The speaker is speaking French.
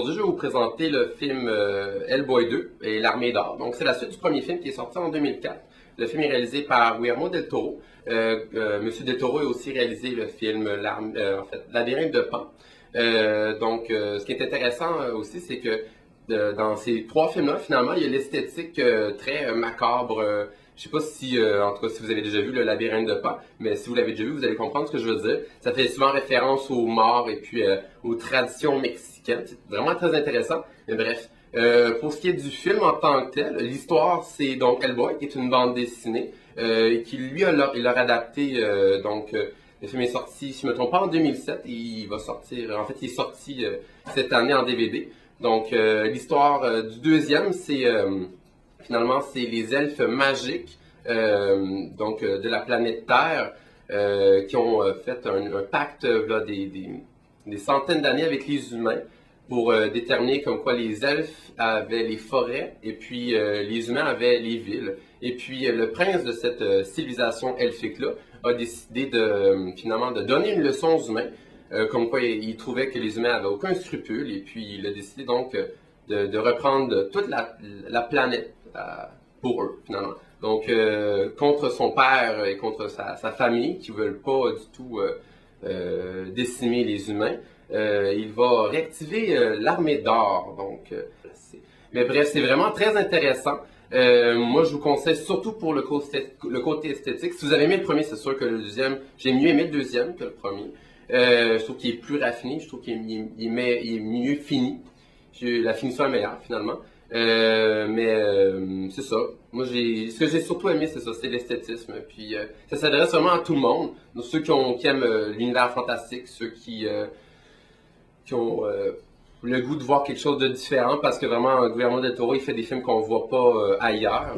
aujourd'hui, je vais vous présenter le film Hellboy 2 et l'Armée d'or. Donc, c'est la suite du premier film qui est sorti en 2004. Le film est réalisé par Guillermo del Toro. Monsieur del Toro a aussi réalisé le film Labyrinthe de Pan. Ce qui est intéressant aussi, c'est que dans ces trois films-là, finalement, il y a l'esthétique très macabre. Je sais pas si, en tout cas, si vous avez déjà vu le Labyrinthe de Pan, mais si vous l'avez déjà vu, vous allez comprendre ce que je veux dire. Ça fait souvent référence aux morts et puis aux traditions mexicaines. C'est vraiment très intéressant. Mais bref, pour ce qui est du film en tant que tel, l'histoire, c'est donc Hellboy, qui est une bande dessinée, qui lui il l'a adapté. Le film est sorti, si je ne me trompe pas, en 2007 et il va sortir. En fait, il est sorti cette année en DVD. Donc, l'histoire du deuxième, finalement, c'est les elfes magiques de la planète Terre qui ont fait un pacte là, des centaines d'années avec les humains pour déterminer comme quoi les elfes avaient les forêts et puis les humains avaient les villes. Et puis le prince de cette civilisation elfique-là a décidé finalement de donner une leçon aux humains, comme quoi il trouvait que les humains avaient aucun scrupule et puis il a décidé donc de reprendre toute la planète pour eux, finalement. Donc, contre son père et contre sa famille, qui ne veulent pas du tout décimer les humains, il va réactiver l'Armée d'or. Mais bref, c'est vraiment très intéressant. Moi, je vous conseille surtout pour le côté esthétique. Si vous avez aimé le premier, c'est sûr que le deuxième, j'ai mieux aimé le deuxième que le premier. Je trouve qu'il est plus raffiné, je trouve qu'il est mieux fini. La finition est meilleure, finalement. C'est ça. Moi, ce que j'ai surtout aimé, c'est ça, c'est l'esthétisme. Puis, ça s'adresse vraiment à tout le monde. Donc, ceux qui aiment l'univers fantastique, ceux qui ont le goût de voir quelque chose de différent, parce que vraiment, Guillermo del Toro, il fait des films qu'on ne voit pas ailleurs.